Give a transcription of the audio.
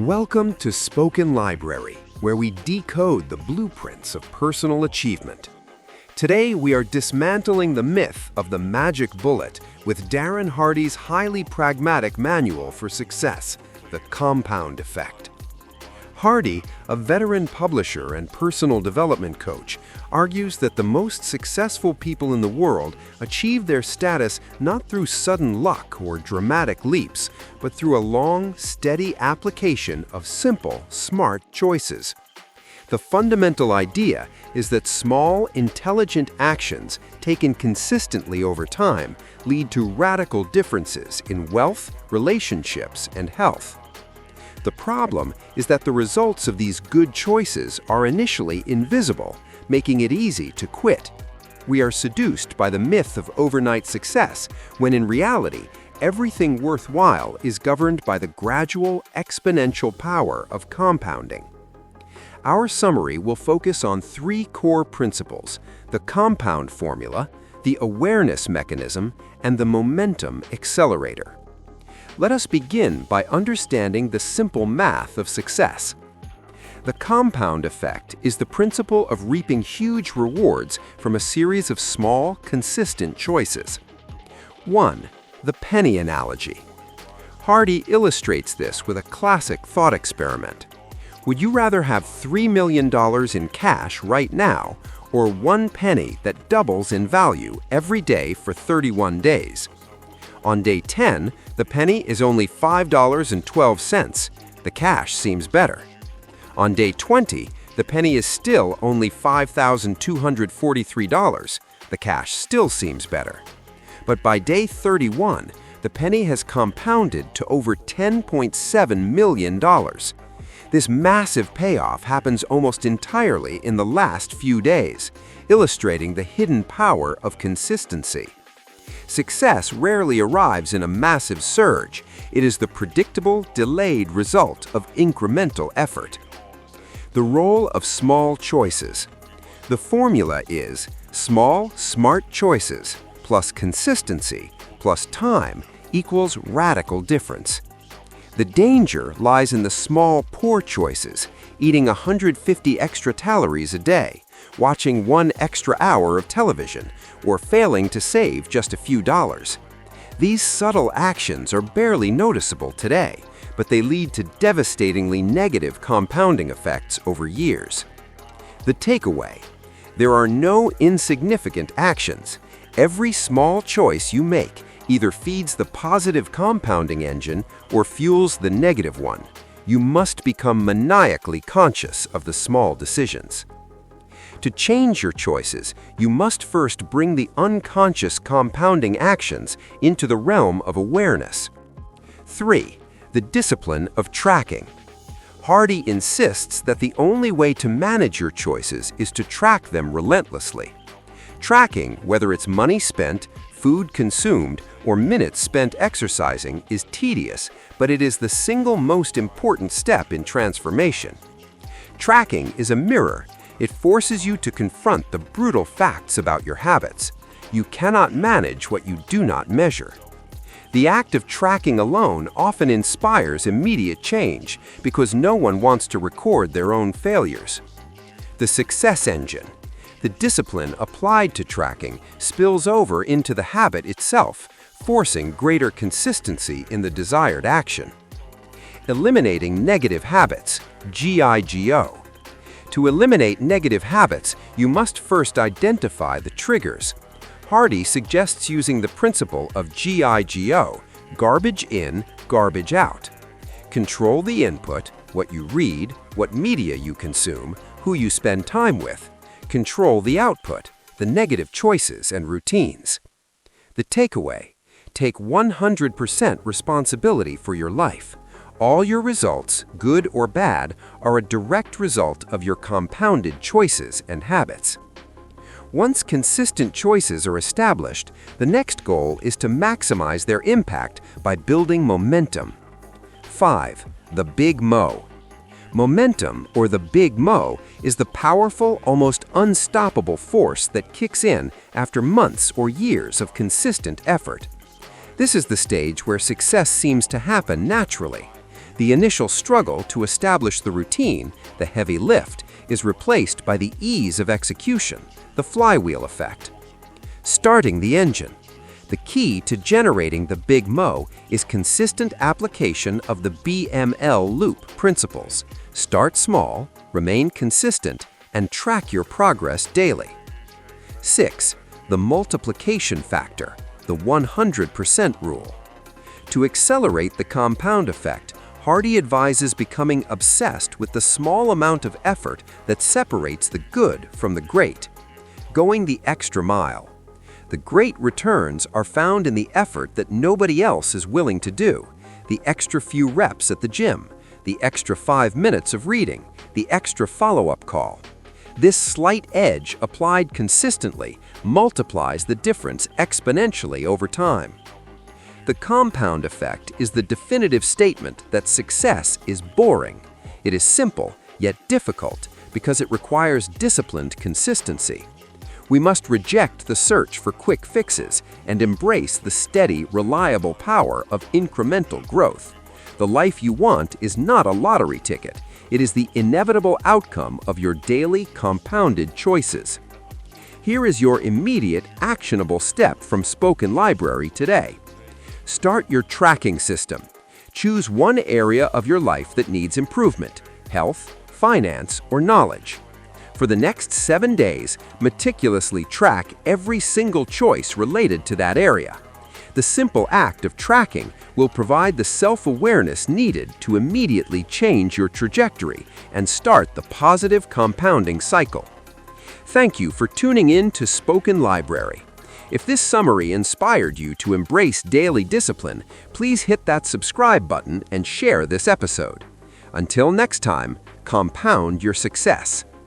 Welcome to Spoken Library, where we decode the blueprints of personal achievement. Today, we are dismantling the myth of the magic bullet with Darren Hardy's highly pragmatic manual for success, the compound effect. Hardy, a veteran publisher and personal development coach, argues that the most successful people in the world achieve their status not through sudden luck or dramatic leaps, but through a long, steady application of simple, smart choices. The fundamental idea is that small, intelligent actions taken consistently over time lead to radical differences in wealth, relationships, and health. The problem is that the results of these good choices are initially invisible, making it easy to quit. We are seduced by the myth of overnight success, when in reality, everything worthwhile is governed by the gradual, exponential power of compounding. Our summary will focus on three core principles: the compound formula, the awareness mechanism, and the momentum accelerator. Let us begin by understanding the simple math of success. The compound effect is the principle of reaping huge rewards from a series of small, consistent choices. 1. The penny analogy. Hardy illustrates this with a classic thought experiment. Would you rather have $3 million in cash right now, or one penny that doubles in value every day for 31 days? On day 10, the penny is only $5.12. The cash seems better. On day 20, the penny is still only $5,243. The cash still seems better. But by day 31, the penny has compounded to over $10.7 million. This massive payoff happens almost entirely in the last few days, illustrating the hidden power of consistency. Success rarely arrives in a massive surge. It is the predictable, delayed result of incremental effort. The role of small choices. The formula is small, smart choices plus consistency plus time equals radical difference. The danger lies in the small, poor choices, eating 150 extra calories a day, watching 1 extra hour of television, or failing to save just a few dollars. These subtle actions are barely noticeable today, but they lead to devastatingly negative compounding effects over years. The takeaway: there are no insignificant actions. Every small choice you make either feeds the positive compounding engine or fuels the negative one. You must become maniacally conscious of the small decisions. To change your choices, you must first bring the unconscious compounding actions into the realm of awareness. 3. The discipline of tracking. Hardy insists that the only way to manage your choices is to track them relentlessly. Tracking, whether it's money spent, food consumed, or minutes spent exercising, is tedious, but it is the single most important step in transformation. Tracking is a mirror. It forces you to confront the brutal facts about your habits. You cannot manage what you do not measure. The act of tracking alone often inspires immediate change because no one wants to record their own failures. The success engine. The discipline applied to tracking spills over into the habit itself, forcing greater consistency in the desired action. Eliminating negative habits, GIGO. To eliminate negative habits, you must first identify the triggers. Hardy suggests using the principle of GIGO, garbage in, garbage out. Control the input, what you read, what media you consume, who you spend time with. Control the output, the negative choices and routines. The takeaway: take 100% responsibility for your life. All your results, good or bad, are a direct result of your compounded choices and habits. Once consistent choices are established, the next goal is to maximize their impact by building momentum. 5. The Big Mo. Momentum, or the Big Mo, is the powerful, almost unstoppable force that kicks in after months or years of consistent effort. This is the stage where success seems to happen naturally. The initial struggle to establish the routine, the heavy lift, is replaced by the ease of execution, the flywheel effect. Starting the engine. The key to generating the Big Mo is consistent application of the BML loop principles. Start small, remain consistent, and track your progress daily. 6. The multiplication factor, the 100% rule. To accelerate the compound effect, Hardy advises becoming obsessed with the small amount of effort that separates the good from the great. Going the extra mile. The great returns are found in the effort that nobody else is willing to do, the extra few reps at the gym, the extra 5 minutes of reading, the extra follow-up call. This slight edge applied consistently multiplies the difference exponentially over time. The compound effect is the definitive statement that success is boring. It is simple, yet difficult, because it requires disciplined consistency. We must reject the search for quick fixes and embrace the steady, reliable power of incremental growth. The life you want is not a lottery ticket. It is the inevitable outcome of your daily compounded choices. Here is your immediate, actionable step from Spoken Library today. Start your tracking system. Choose one area of your life that needs improvement: health, finance, or knowledge. For the next 7 days, meticulously track every single choice related to that area. The simple act of tracking will provide the self-awareness needed to immediately change your trajectory and start the positive compounding cycle. Thank you for tuning in to Spoken Library. If this summary inspired you to embrace daily discipline, please hit that subscribe button and share this episode. Until next time, compound your success.